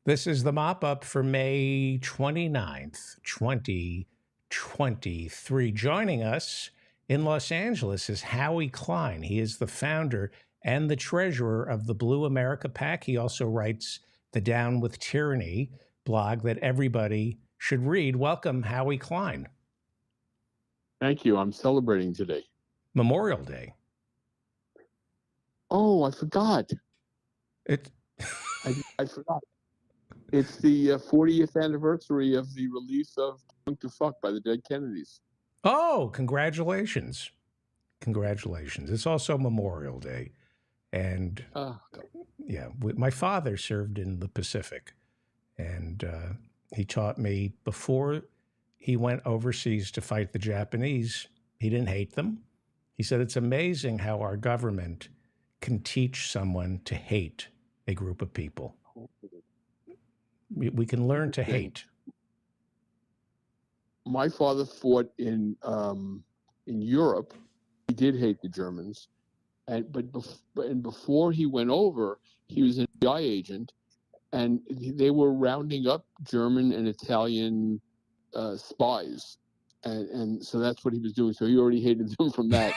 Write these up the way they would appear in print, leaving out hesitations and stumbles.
This is the mop up for May 29th, 2023. Joining us in Los Angeles is Howie Klein. He is the founder and the treasurer of the Blue America PAC. He also writes the Down with Tyranny blog that everybody should read. Welcome, Howie Klein. Thank you. I'm celebrating today. Memorial Day. Oh, I forgot. I forgot. It's the 40th anniversary of the release of Drunk to Fuck by the Dead Kennedys. Oh, congratulations. Congratulations. It's also Memorial Day. And my father served in the Pacific. And he taught me before he went overseas to fight the Japanese, he didn't hate them. He said, it's amazing how our government can teach someone to hate a group of people. We can learn to hate. My father fought in Europe. He did hate the Germans, but before he went over, he was an FBI agent, and they were rounding up German and Italian spies, and so that's what he was doing. So he already hated them from that.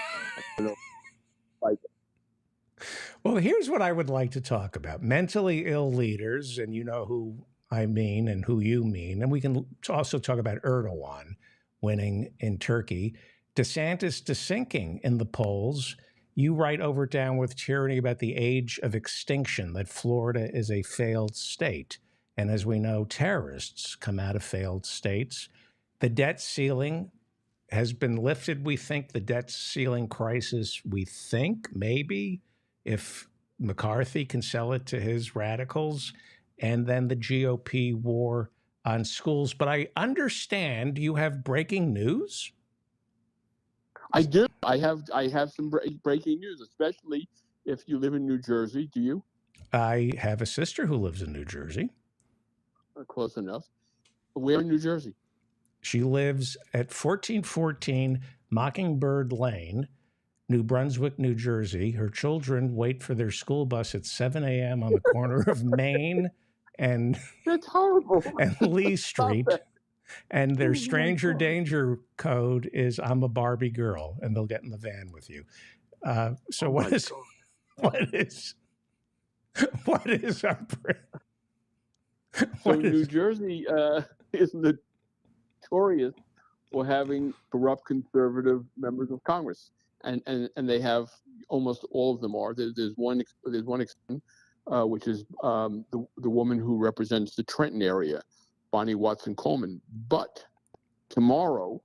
Well, here's what I would like to talk about. Mentally ill leaders, and you know who I mean and who you mean. And we can also talk about Erdogan winning in Turkey. DeSantis sinking in the polls. You write over Down with Tyranny about the age of extinction, that Florida is a failed state. And as we know, terrorists come out of failed states. The debt ceiling has been lifted, we think. The debt ceiling crisis, we think, maybe, if McCarthy can sell it to his radicals, and then the GOP war on schools. But I understand you have breaking news. I do. I have some breaking news, especially if you live in New Jersey. Do you? I have a sister who lives in New Jersey. Close enough. Where in New Jersey? She lives at 1414 Mockingbird Lane, New Brunswick, New Jersey. Her children wait for their school bus at 7 a.m. on the corner of Main and that's horrible. And Lee Street. And their stranger danger code is "I'm a Barbie girl," and they'll get in the van with you. What is our New Jersey is notorious for having corrupt conservative members of Congress, and they have almost all of them are. There's one exception, which is the woman who represents the Trenton area, Bonnie Watson Coleman. But tomorrow,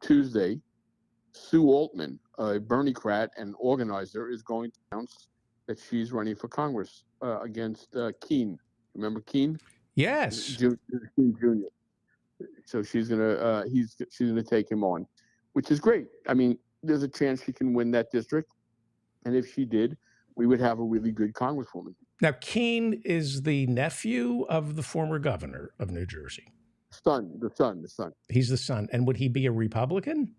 Tuesday, Sue Altman, a Bernie-crat and organizer, is going to announce that she's running for Congress against Keene. Remember Keene? Yes. Keene Jr. So she's gonna take him on, which is great. I mean, there's a chance she can win that district, and if she did, we would have a really good congresswoman. Now, Keene is the nephew of the former governor of New Jersey. The son. He's the son. And would he be a Republican?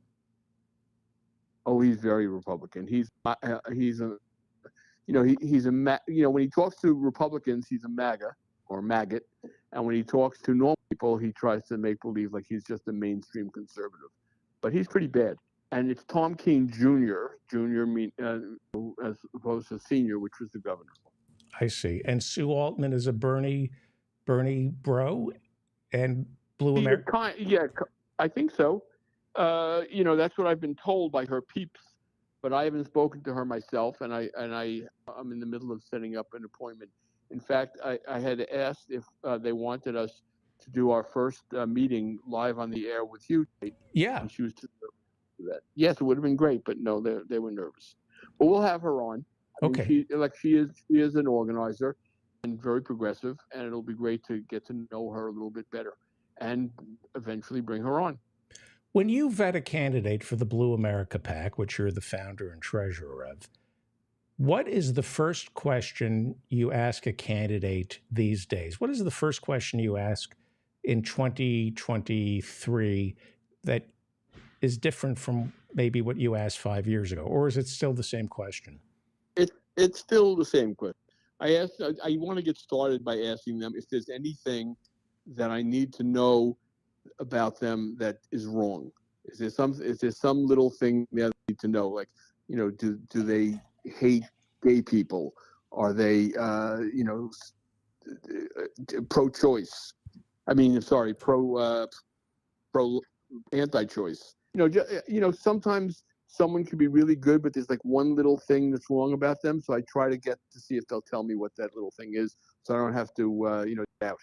Oh, he's very Republican. He's a when he talks to Republicans, he's a MAGA or maggot. And when he talks to normal people, he tries to make believe like he's just a mainstream conservative. But he's pretty bad. And it's Tom Keene Jr. As opposed to Senior, which was the governor. I see. And Sue Altman is a Bernie bro and Blue America? Yeah, I think so. That's what I've been told by her peeps, but I haven't spoken to her myself, and I'm in the middle of setting up an appointment. In fact, I had asked if they wanted us to do our first meeting live on the air with you. Yeah. And she was too nervous to do that. Yes, it would have been great, but no, they were nervous. But we'll have her on. Okay. She is an organizer and very progressive, and it'll be great to get to know her a little bit better and eventually bring her on. When you vet a candidate for the Blue America PAC, which you're the founder and treasurer of, what is the first question you ask a candidate these days? What is the first question you ask in 2023 that is different from maybe what you asked 5 years ago? Or is it still the same question? It's still the same question. I want to get started by asking them if there's anything that I need to know about them that is wrong. Is there some little thing that I need to know? Like, do they hate gay people? Are they, pro-choice? I mean, sorry, pro anti-choice. Sometimes someone can be really good, but there's like one little thing that's wrong about them. So I try to get to see if they'll tell me what that little thing is, so I don't have to, doubt.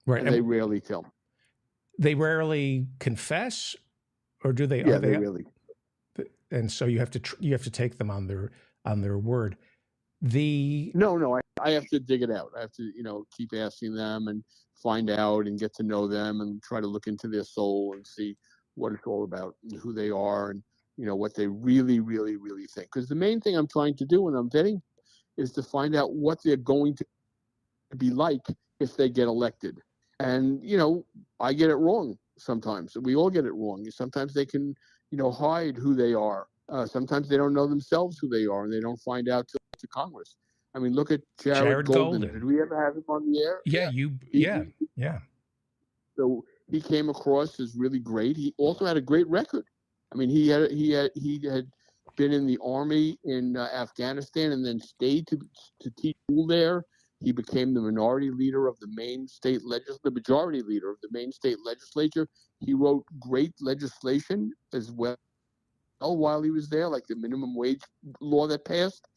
Right. And they rarely tell me. They rarely confess, or do they? Yeah, Are they really. And so you have to take them on their word. No, I have to dig it out. I have to, keep asking them and find out and get to know them and try to look into their soul and see what it's all about and who they are and, what they really, really, really think. Because the main thing I'm trying to do when I'm vetting is to find out what they're going to be like if they get elected. And, I get it wrong sometimes. We all get it wrong. Sometimes they can, hide who they are. Sometimes they don't know themselves who they are and they don't find out to Congress. I mean, look at Jared Golden. Did we ever have him on the air? Yeah. So he came across as really great. He also had a great record. I mean, he had been in the army in Afghanistan and then stayed to teach school there. He became the minority leader of the Maine state the majority leader of the Maine state legislature. He wrote great legislation as well while he was there, like the minimum wage law that passed.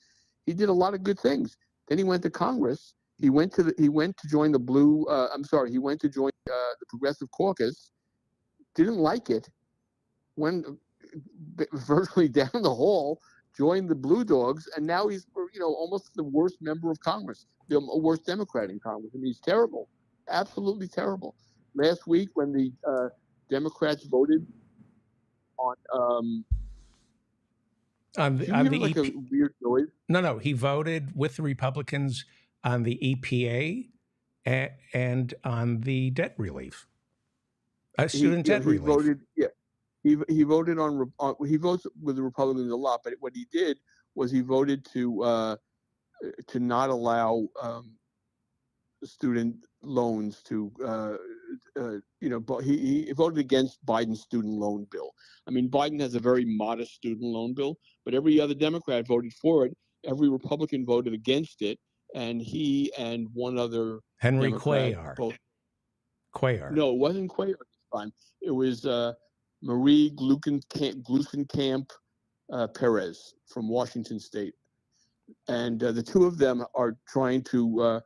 He did a lot of good things. Then he went to Congress. He went to join the blue. He went to join the Progressive Caucus. Didn't like it. Went virtually down the hall. Joined the Blue Dogs, and now he's almost the worst member of Congress, the worst Democrat in Congress. I mean, he's terrible, absolutely terrible. Last week, when the Democrats voted on the a weird noise? No. He voted with the Republicans on the EPA and on the debt relief, student debt relief. Voted. Yeah, he voted he votes with the Republicans a lot, but what he did was he voted to not allow student loans to. But he voted against Biden's student loan bill. I mean, Biden has a very modest student loan bill, but every other Democrat voted for it. Every Republican voted against it, and he and one other Henry Democrat, Cuellar. No, it wasn't Cuellar this time. It was Marie Gluesenkamp Perez from Washington State, and the two of them are trying to.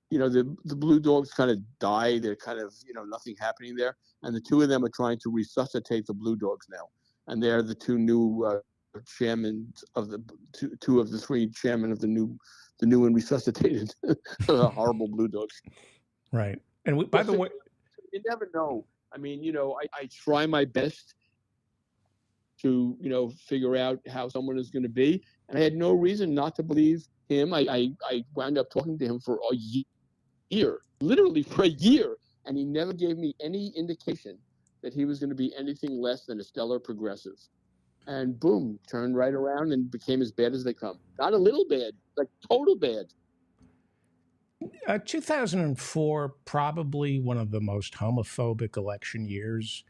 The Blue Dogs kind of die. They're kind of, nothing happening there. And the two of them are trying to resuscitate the Blue Dogs now. And they're the two new chairmen of the two of the three chairmen of the new and resuscitated horrible Blue Dogs. Right. And by the way, you never know. I mean, I try my best to, figure out how someone is going to be. And I had no reason not to believe him. I wound up talking to him for a year, literally for a year, and he never gave me any indication that he was going to be anything less than a stellar progressive. And boom, turned right around and became as bad as they come. Not a little bad, like total bad. 2004, probably one of the most homophobic election years.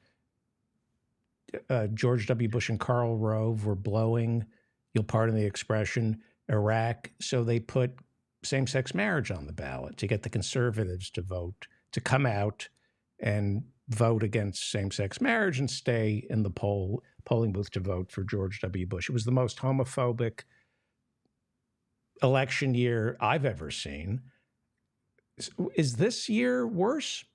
George W. Bush and Karl Rove were blowing, you'll pardon the expression, Iraq. So they put same-sex marriage on the ballot to get the conservatives to come out and vote against same-sex marriage and stay in the polling booth to vote for George W. Bush. It was the most homophobic election year I've ever seen. Is this year worse?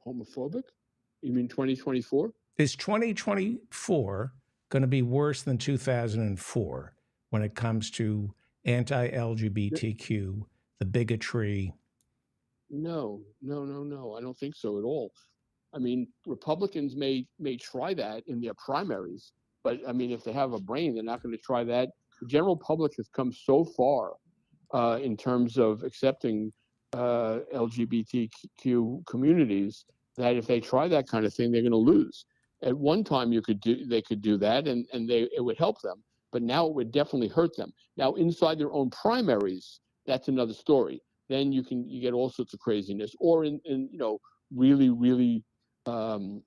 Homophobic? You mean 2024? Is 2024 going to be worse than 2004 when it comes to anti-LGBTQ, the bigotry? No. I don't think so at all. I mean, Republicans may try that in their primaries, but I mean, if they have a brain, they're not going to try that. The general public has come so far in terms of accepting LGBTQ communities that if they try that kind of thing, they're going to lose. At one time, they could do that, and it would help them. but now it would definitely hurt them. Now, inside their own primaries, that's another story. Then you get all sorts of craziness, or in really, really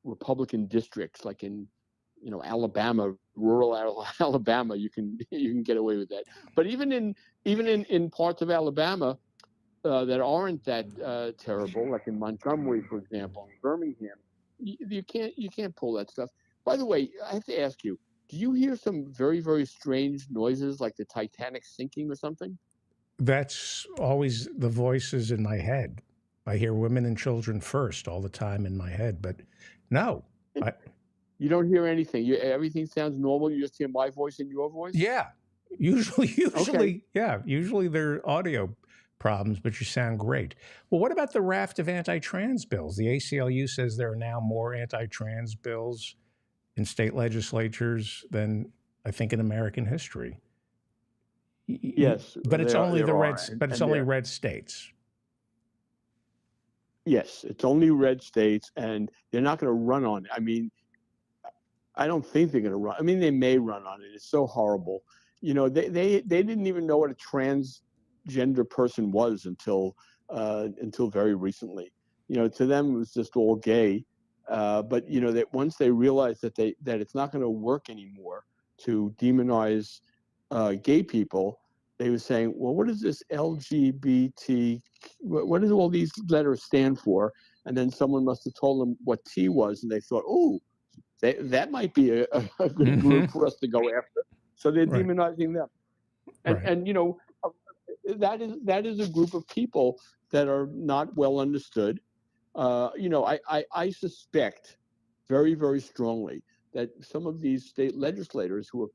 Republican districts, like in Alabama, rural Alabama, you can get away with that. But even in parts of Alabama that aren't that terrible, like in Montgomery, for example, in Birmingham, you can't pull that stuff. By the way, I have to ask you: do you hear some very, very strange noises, like the Titanic sinking or something? That's always the voices in my head. I hear women and children first all the time in my head, but no. I, You don't hear anything. Everything sounds normal. You just hear my voice and your voice. yeah, usually, Okay. usually they're audio problems, but you sound great. Well, what about the raft of anti-trans bills? The ACLU says there are now more anti-trans bills in state legislatures than I think in American history. Yes, But it's only there the are, but it's and only there. red states. Yes, it's only red states, and they're not going to run on it. I mean, I don't think they're going to run. I mean, they may run on it. It's so horrible. They didn't even know what a transgender person was until very recently. To them it was just all gay. But that once they realized that it's not going to work anymore to demonize gay people, they were saying, well, what is this LGBT? What do all these letters stand for? And then someone must have told them what T was, and they thought, oh, that might be a good group for us to go after. So they're Right. demonizing them, and Right. and that is a group of people that are not well understood. I suspect very, very strongly that some of these state legislators who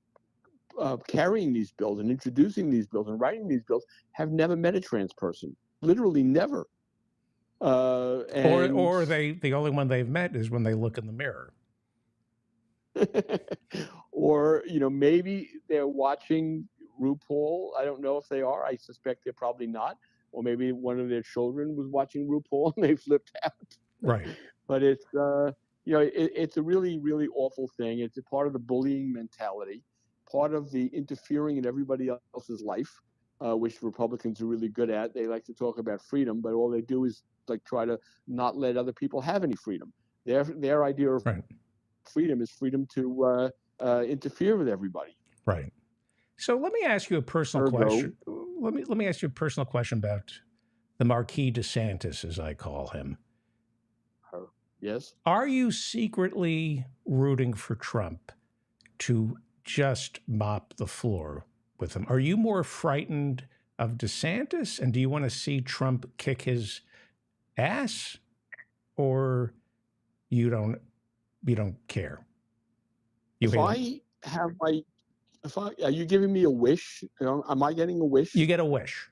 are carrying these bills and introducing these bills and writing these bills have never met a trans person, literally never. And Or the only one they've met is when they look in the mirror. or maybe they're watching RuPaul. I don't know if they are. I suspect they're probably not. Or maybe one of their children was watching RuPaul and they flipped out. Right. But it's a really, really awful thing. It's a part of the bullying mentality, part of the interfering in everybody else's life, which Republicans are really good at. They like to talk about freedom, but all they do is like try to not let other people have any freedom. Their idea of Right. freedom is freedom to interfere with everybody. Right. So let me ask you a personal Ergo, question. Let me ask you a personal question about the Marquis DeSantis, as I call him. yes. Are you secretly rooting for Trump to just mop the floor with him? Are you more frightened of DeSantis, and do you want to see Trump kick his ass, or you don't care? If I have my, are you giving me a wish? Am I getting a wish? You get a wish.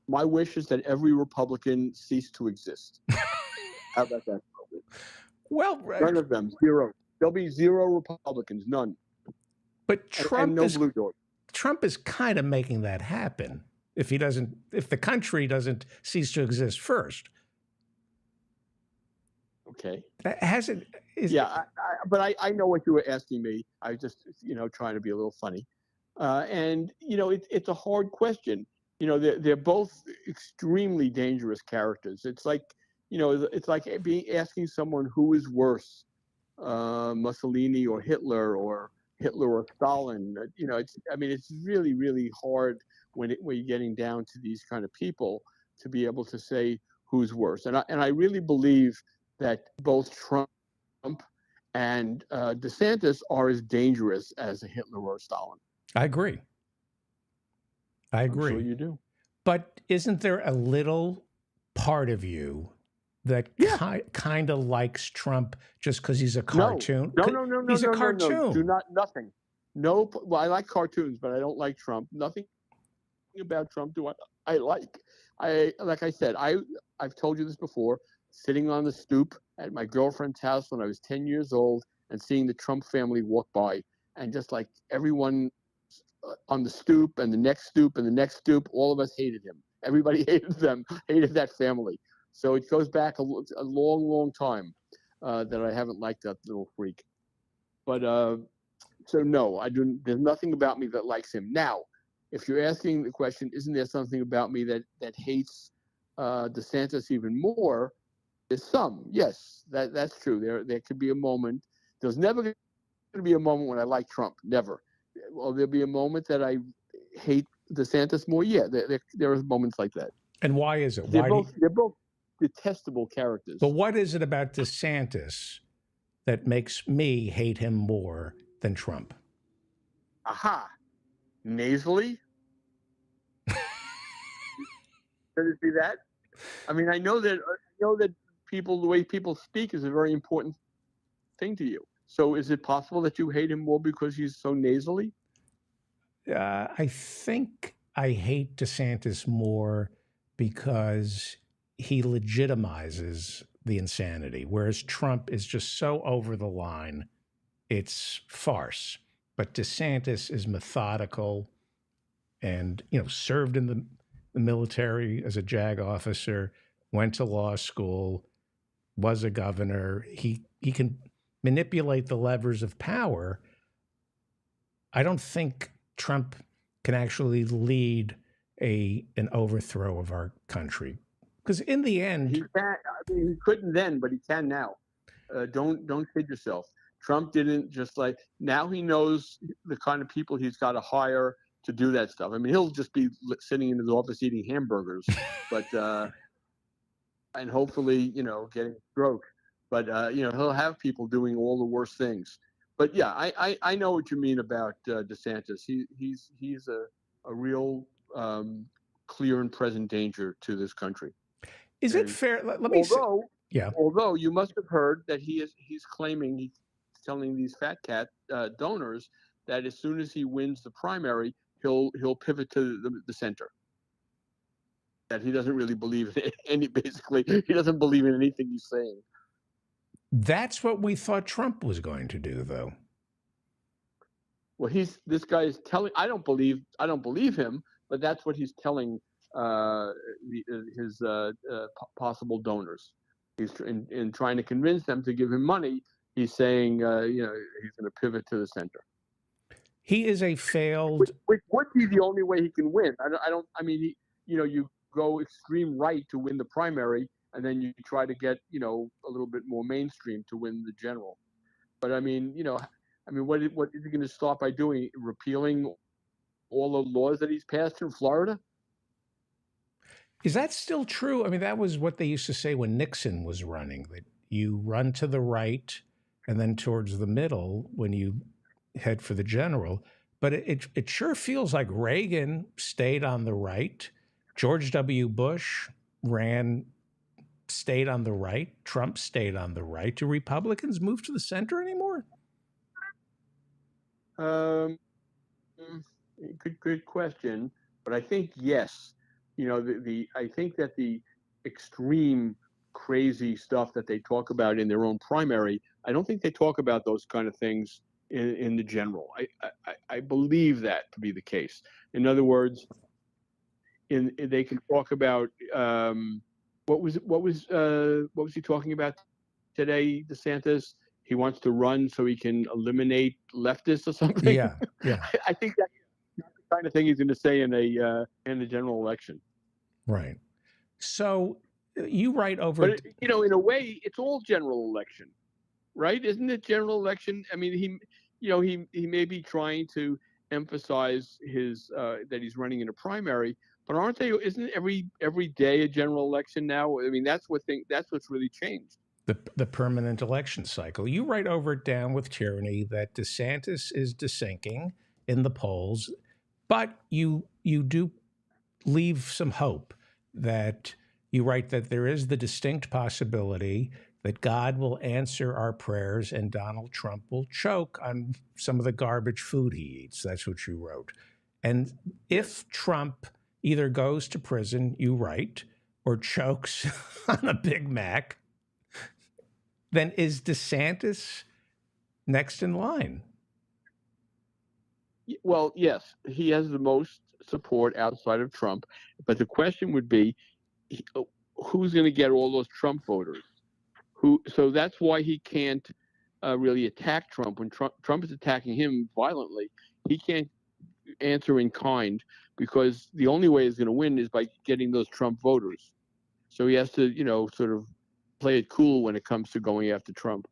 My wish is that every Republican cease to exist. How about that? Well, None of them. Zero. There'll be zero Republicans. None. but And no blue doors. Trump is kind of making that happen if the country doesn't cease to exist first. Okay. Has it? But I know what you were asking me. I was just trying to be a little funny, and it's a hard question. They're both extremely dangerous characters. It's like asking someone who is worse, Mussolini or Hitler or Stalin. It's really, really hard when you're getting down to these kind of people to be able to say who's worse. And I really believe that both Trump and DeSantis are as dangerous as a Hitler or a Stalin. I agree. I'm sure you do. But isn't there a little part of you that kind of likes Trump just because he's a cartoon? No. He's a cartoon. No. Do not, nothing. No, well, I like cartoons, but I don't like Trump. Nothing about Trump do I like. Like I said, I've told you this before, sitting on the stoop at my girlfriend's house when I was 10 years old and seeing the Trump family walk by, and just like everyone on the stoop and the next stoop and the next stoop, all of us hated him. Everybody hated them, hated that family. So it goes back a long, long time that I haven't liked that little freak. But So no, I do. There's nothing about me that likes him. Now, if you're asking the question, isn't there something about me that hates DeSantis even more? There's some. Yes, that's true. There could be a moment. There's never going to be a moment when I like Trump. Never. Well, there'll be a moment that I hate DeSantis more. Yeah, there are moments like that. And why is it? They're both detestable characters. But what is it about DeSantis that makes me hate him more than Trump? Aha. Nasally. Did you see that? I mean, I know that the way people speak is a very important thing to you. So is it possible that you hate him more because he's so nasally? I think I hate DeSantis more because he legitimizes the insanity, whereas Trump is just so over the line, it's farce. But DeSantis is methodical and, served in the military as a JAG officer, went to law school, was a governor. He can manipulate the levers of power. I don't think Trump can actually lead an overthrow of our country, because in the end, he can't. I mean, he couldn't then, but he can now. Don't kid yourself. Trump didn't just now he knows the kind of people he's got to hire to do that stuff. I mean, he'll just be sitting in his office eating hamburgers, but and hopefully, getting a stroke. But he'll have people doing all the worst things. But yeah, I know what you mean about DeSantis. He's a real clear and present danger to this country. Is it fair? Let me say, yeah. Although you must have heard that he's telling these fat cat donors that as soon as he wins the primary, he'll pivot to the center. That he doesn't really believe in basically he doesn't believe in anything he's saying. That's what we thought Trump was going to do, though. Well, this guy is telling. I don't believe him, but that's what he's telling his possible donors. He's in trying to convince them to give him money. He's saying, he's going to pivot to the center. He is a failed. Which would be the only way he can win. I mean, you go extreme right to win the primary, and then you try to get, a little bit more mainstream to win the general. But I mean, what is he going to start by doing? Repealing all the laws that he's passed in Florida? Is that still true? I mean, that was what they used to say when Nixon was running, that you run to the right and then towards the middle when you head for the general. But it sure feels like Reagan stayed on the right. George W. Bush stayed on the right. Trump stayed on the right. Do Republicans move to the center anymore? Good question. But I think yes. I think that the extreme crazy stuff that they talk about in their own primary, I don't think they talk about those kind of things in the general. I believe that to be the case. In other words, they can talk about what was he talking about today, DeSantis? He wants to run so he can eliminate leftists or something. Yeah. I think that's the kind of thing he's going to say in the general election. Right. So you write over. But in a way, it's all general election, right? Isn't it general election? I mean, he may be trying to emphasize that he's running in a primary, but isn't every day a general election now? I mean, that's what's really changed. The permanent election cycle. You write over it down with tyranny that DeSantis is desinking in the polls, but you do leave some hope that you write that there is the distinct possibility that God will answer our prayers and Donald Trump will choke on some of the garbage food he eats. That's what you wrote. And if Trump either goes to prison, you write, or chokes on a Big Mac, then is DeSantis next in line? Well, yes, he has the most support outside of Trump. But the question would be, who's going to get all those Trump voters? So that's why he can't really attack Trump. When Trump is attacking him violently, he can't answer in kind, because the only way he's going to win is by getting those Trump voters. So he has to, sort of play it cool when it comes to going after Trump.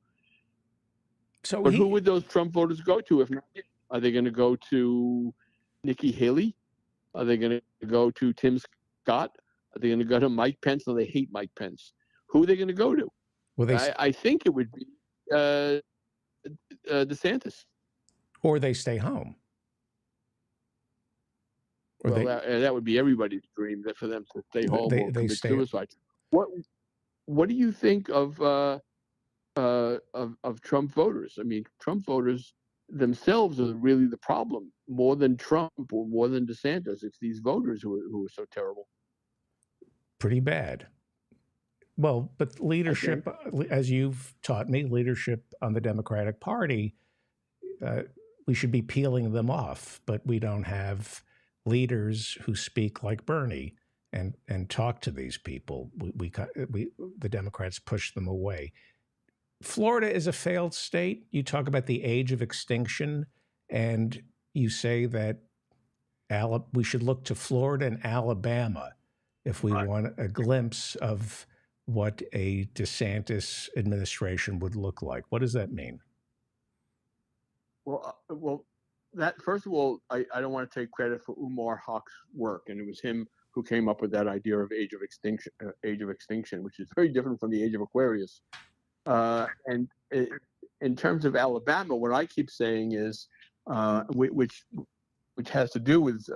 So But who would those Trump voters go to if not? Are they going to go to Nikki Haley? Are they going to go to Tim Scott? Are they going to go to Mike Pence? No, they hate Mike Pence. Who are they going to go to? Well, I think it would be DeSantis. Or they stay home. Or well, that would be everybody's dream, that for them to stay home or commit suicide. What do you think of Trump voters? I mean, Trump voters themselves are really the problem, more than Trump or more than DeSantis. It's these voters who are so terrible. Pretty bad. Well, but leadership, as you've taught me, leadership on the Democratic Party, we should be peeling them off, but we don't have leaders who speak like Bernie and talk to these people. The Democrats push them away. Florida is a failed state. You talk about the age of extinction, and you say that we should look to Florida and Alabama if we want a glimpse of what a DeSantis administration would look like. What does that mean? Well, that first of all, I don't want to take credit for Umar Haq's work, and it was him who came up with that idea of age of extinction, which is very different from the age of Aquarius. And in terms of Alabama, what I keep saying is, which has to do with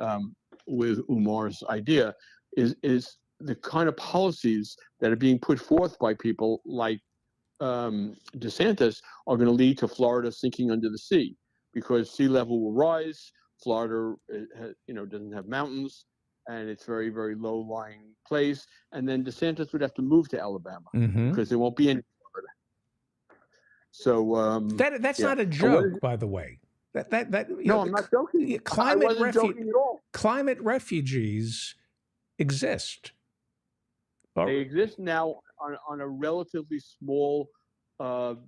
Umar's idea, is the kind of policies that are being put forth by people like DeSantis are going to lead to Florida sinking under the sea, because sea level will rise. Florida, doesn't have mountains, and it's very, very low-lying place. And then DeSantis would have to move to Alabama because there won't be any Florida. So that's not a joke, by the way. No, I'm not joking. I wasn't joking at all. Climate refugees exist. They exist now on a relatively small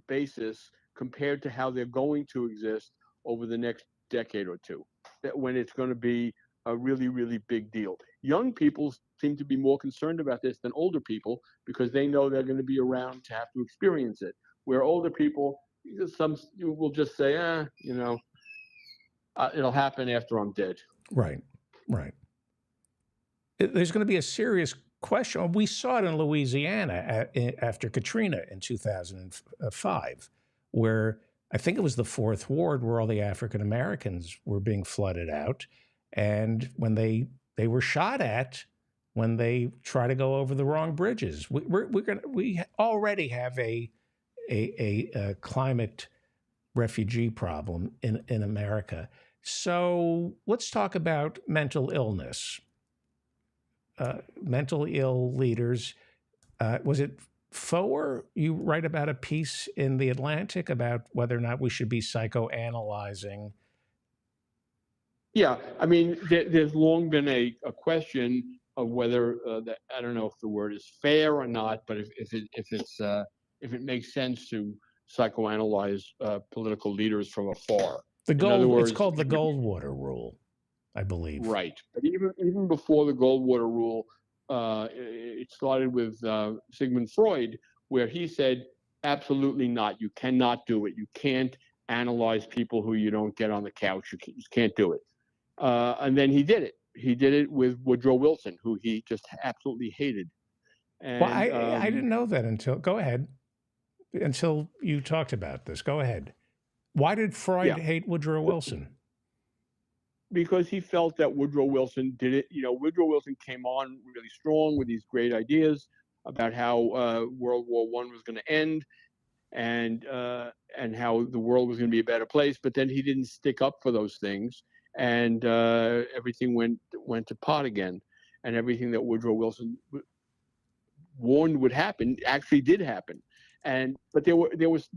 basis compared to how they're going to exist over the next decade or two, when it's going to be a really, really big deal. Young people seem to be more concerned about this than older people, because they know they're going to be around to have to experience it. Where older people, some will just say, it'll happen after I'm dead. Right. There's going to be a serious question. We saw it in Louisiana after Katrina in 2005, where I think it was the Fourth Ward, where all the African Americans were being flooded out, and when they were shot at when they try to go over the wrong bridges. We already have a climate refugee problem in America. So let's talk about mental illness. Mental ill leaders. Was it Foer? You write about a piece in The Atlantic about whether or not we should be psychoanalyzing. Yeah, I mean, there's long been a question of whether I don't know if the word is fair or not, but if it makes sense to psychoanalyze political leaders from afar. It's called the Goldwater Rule, I believe. Right, but even before the Goldwater Rule, it started with Sigmund Freud, where he said, absolutely not. You cannot do it. You can't analyze people who you don't get on the couch. You just can't do it. And then he did it. He did it with Woodrow Wilson, who he just absolutely hated. And, well, I didn't know that until you talked about this. Go ahead. Why did Freud hate Woodrow Wilson? Because he felt that Woodrow Wilson did it. Woodrow Wilson came on really strong with these great ideas about how World War I was going to end, and how the world was going to be a better place. But then he didn't stick up for those things, and everything went to pot again. And everything that Woodrow Wilson warned would happen actually did happen. But there was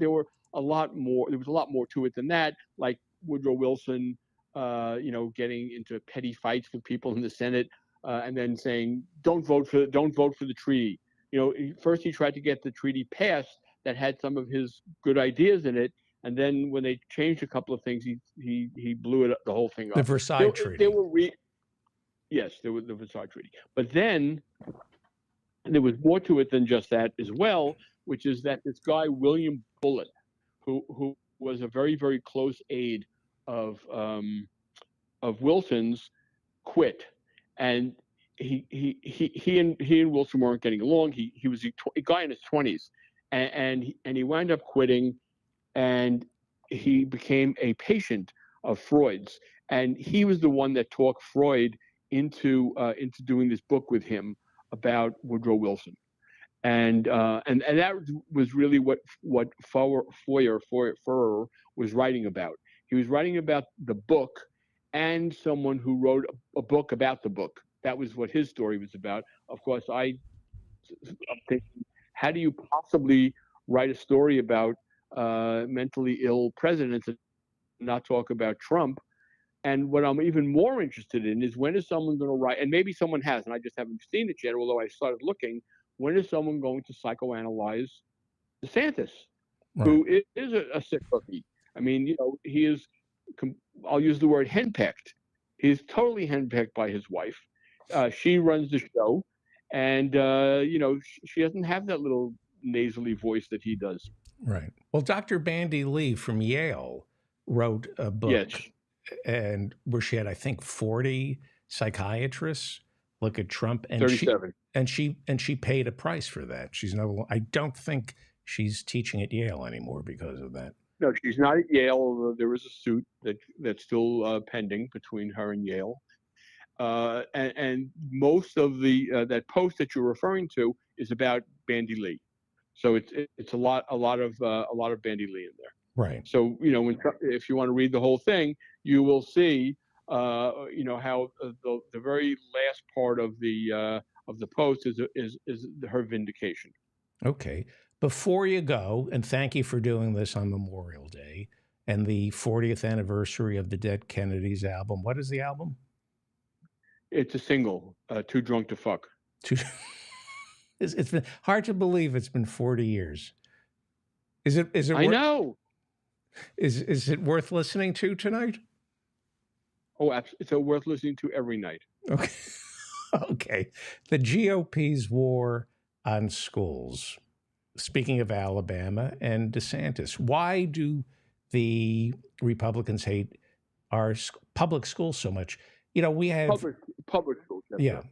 a lot more. There was a lot more to it than that. Like Woodrow Wilson, getting into petty fights with people in the Senate, and then saying, "Don't vote for the treaty." First he tried to get the treaty passed that had some of his good ideas in it. And then when they changed a couple of things, he blew it the whole thing The up. Versailles Treaty. Yes, there was the Versailles Treaty. But then there was more to it than just that as well, which is that this guy William Bullitt, who was a very, very close aide of Wilson's, quit, and he and Wilson weren't getting along. He was a guy in his 20s, and he wound up quitting, and he became a patient of Freud's, and he was the one that talked Freud into doing this book with him about Woodrow Wilson. And that was really what Foer was writing about. He was writing about the book and someone who wrote a book about the book. That was what his story was about. Of course, I'm thinking, how do you possibly write a story about mentally ill presidents and not talk about Trump? And what I'm even more interested in is, when is someone going to write, and maybe someone has, and I just haven't seen it yet, although I started looking, when is someone going to psychoanalyze DeSantis, right, who is a sick cookie? I mean, he is, I'll use the word henpecked. He's totally henpecked by his wife. She runs the show, and, she doesn't have that little nasally voice that he does. Right. Well, Dr. Bandy Lee from Yale wrote a book. Yes. And where she had, I think, 40 psychiatrists look at Trump, and 37. she paid a price for that. I don't think she's teaching at Yale anymore because of that. No, she's not at Yale, although there is a suit that's still pending between her and Yale. And most of that post that you're referring to is about Bandy Lee. So it's a lot of Bandy Lee in there. Right. So, if you want to read the whole thing, you will see, how the very last part of the post is her vindication. Okay. Before you go, and thank you for doing this on Memorial Day and the 40th anniversary of the Dead Kennedys album. What is the album? It's a single, Too Drunk to Fuck. It's been hard to believe it's been 40 years. Is it? I know. Is it worth listening to tonight? Oh, absolutely. It's worth listening to every night. Okay. Okay. The GOP's war on schools. Speaking of Alabama and DeSantis, why do the Republicans hate our public schools so much? We have public schools. Yeah.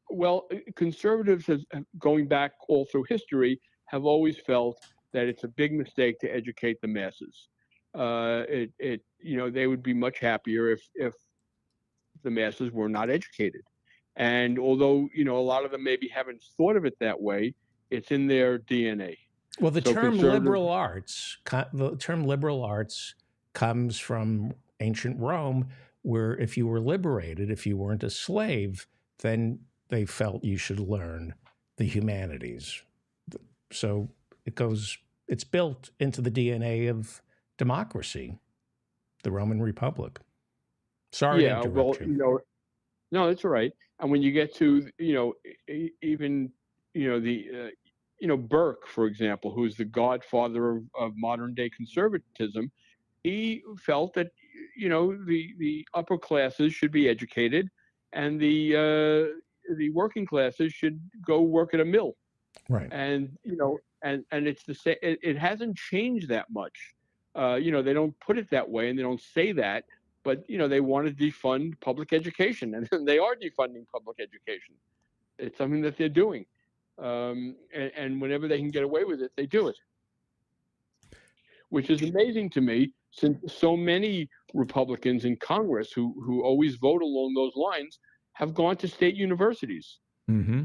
Well, conservatives, going back all through history, have always felt that it's a big mistake to educate the masses. They would be much happier if the masses were not educated. And although, a lot of them maybe haven't thought of it that way, it's in their DNA. Well, the term liberal arts comes from ancient Rome, where if you were liberated, if you weren't a slave, then they felt you should learn the humanities. So it's built into the DNA of democracy, the Roman Republic. Sorry to interrupt you. No, that's all right. And when you get to, even, Burke, for example, who's the godfather of modern day conservatism, he felt that, the upper classes should be educated, and the working classes should go work at a mill. Right. And, and it's the same. It hasn't changed that much. They don't put it that way, and they don't say that, but they want to defund public education, and they are defunding public education. It's something that they're doing, and whenever they can get away with it, they do it, which is amazing to me, since so many Republicans in Congress who always vote along those lines have gone to state universities, mm-hmm.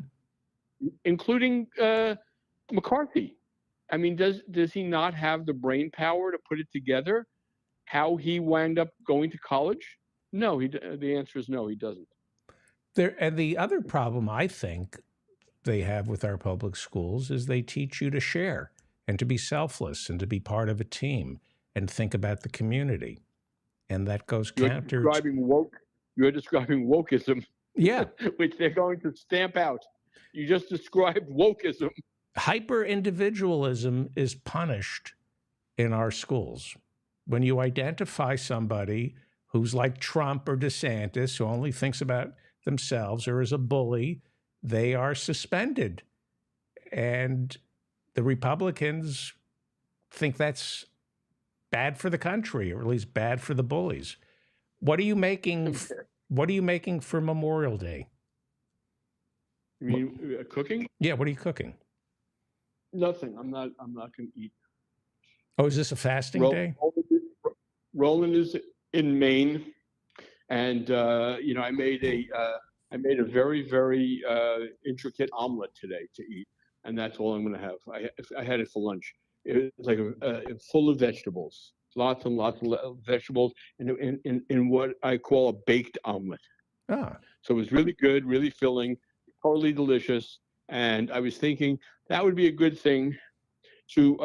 including McCarthy. I mean, does he not have the brain power to put it together? How he wound up going to college? No, the answer is no, he doesn't. And the other problem I think they have with our public schools is they teach you to share and to be selfless and to be part of a team and think about the community. And that goes counter. You're describing wokeism. Yeah. Which they're going to stamp out. You just described wokeism. hyper individualism is punished in our schools. When you identify somebody who's like Trump or DeSantis, who only thinks about themselves, or is a bully, they are suspended. And the Republicans think that's bad for the country, or at least bad for the bullies. What are you making? What are you making for Memorial Day? You mean cooking? Yeah, what are you cooking? Nothing. I'm not going to eat. Oh, is this a fasting day? Roland is in Maine, and I made a very, very intricate omelet today to eat, and that's all I'm going to have. I had it for lunch. It was like full of vegetables, lots and lots of vegetables, in what I call a baked omelet. Ah. So it was really good, really filling, totally delicious, and I was thinking that would be a good thing to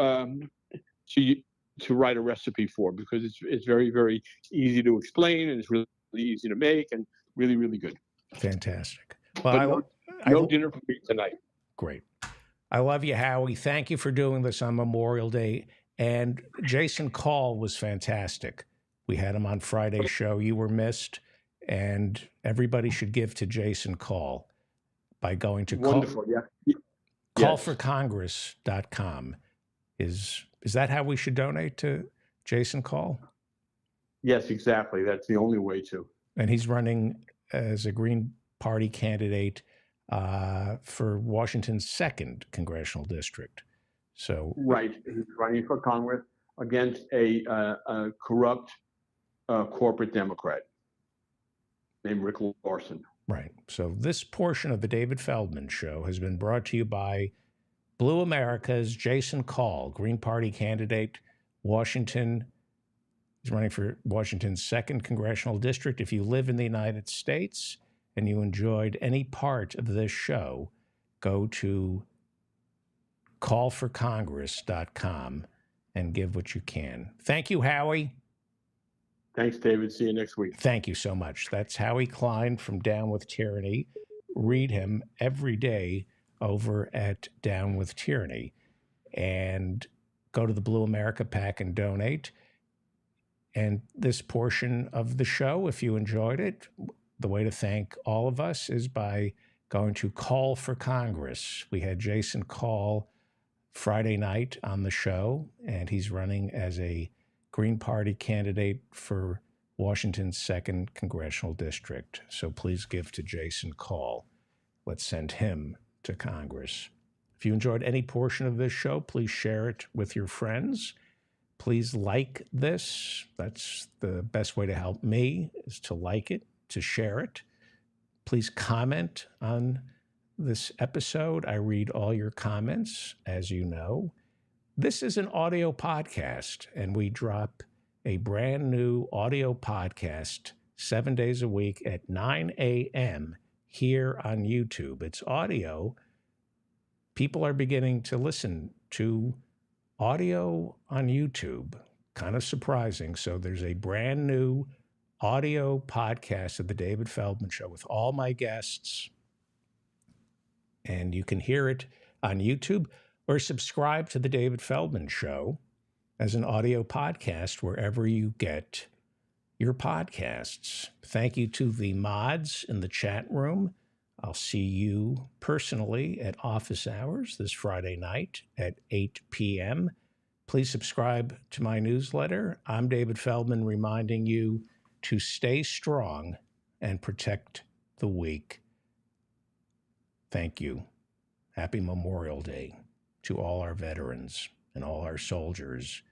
write a recipe for, because it's very, very easy to explain, and it's really easy to make, and really, really good. Fantastic. Well, no dinner for me tonight. Great. I love you, Howie. Thank you for doing this on Memorial Day. And Jason Call was fantastic. We had him on Friday's show. You were missed. And everybody should give to Jason Call by going to callforcongress.com. Is that how we should donate to Jason Call? Yes, exactly. That's the only way to. And he's running as a Green Party candidate for Washington's 2nd congressional district. So right, he's running for Congress against a corrupt corporate Democrat named Rick Larsen. Right. So this portion of the David Feldman Show has been brought to you by Blue America's Jason Call, Green Party candidate, Washington. He's running for Washington's 2nd congressional district. If you live in the United States and you enjoyed any part of this show, go to callforcongress.com and give what you can. Thank you, Howie. Thanks, David. See you next week. Thank you so much. That's Howie Klein from Down with Tyranny. Read him every day over at Down with Tyranny. And go to the Blue America PAC and donate. And this portion of the show, if you enjoyed it, the way to thank all of us is by going to Call for Congress. We had Jason Call Friday night on the show, and he's running as a Green Party candidate for Washington's 2nd congressional district. So please give to Jason Call. Let's send him to Congress. If you enjoyed any portion of this show, please share it with your friends. Please like this. That's the best way to help me, is to like it, to share it. Please comment on this episode. I read all your comments, as you know. This is an audio podcast, and we drop a brand new audio podcast 7 days a week at 9 a.m. here on YouTube. It's audio. People are beginning to listen to audio on YouTube. Kind of surprising. So there's a brand new audio podcast of The David Feldman Show with all my guests. And you can hear it on YouTube, or subscribe to The David Feldman Show as an audio podcast wherever you get your podcasts. Thank you to the mods in the chat room. I'll see you personally at office hours this Friday night at 8 p.m. Please subscribe to my newsletter. I'm David Feldman, reminding you to stay strong and protect the weak. Thank you. Happy Memorial Day to all our veterans and all our soldiers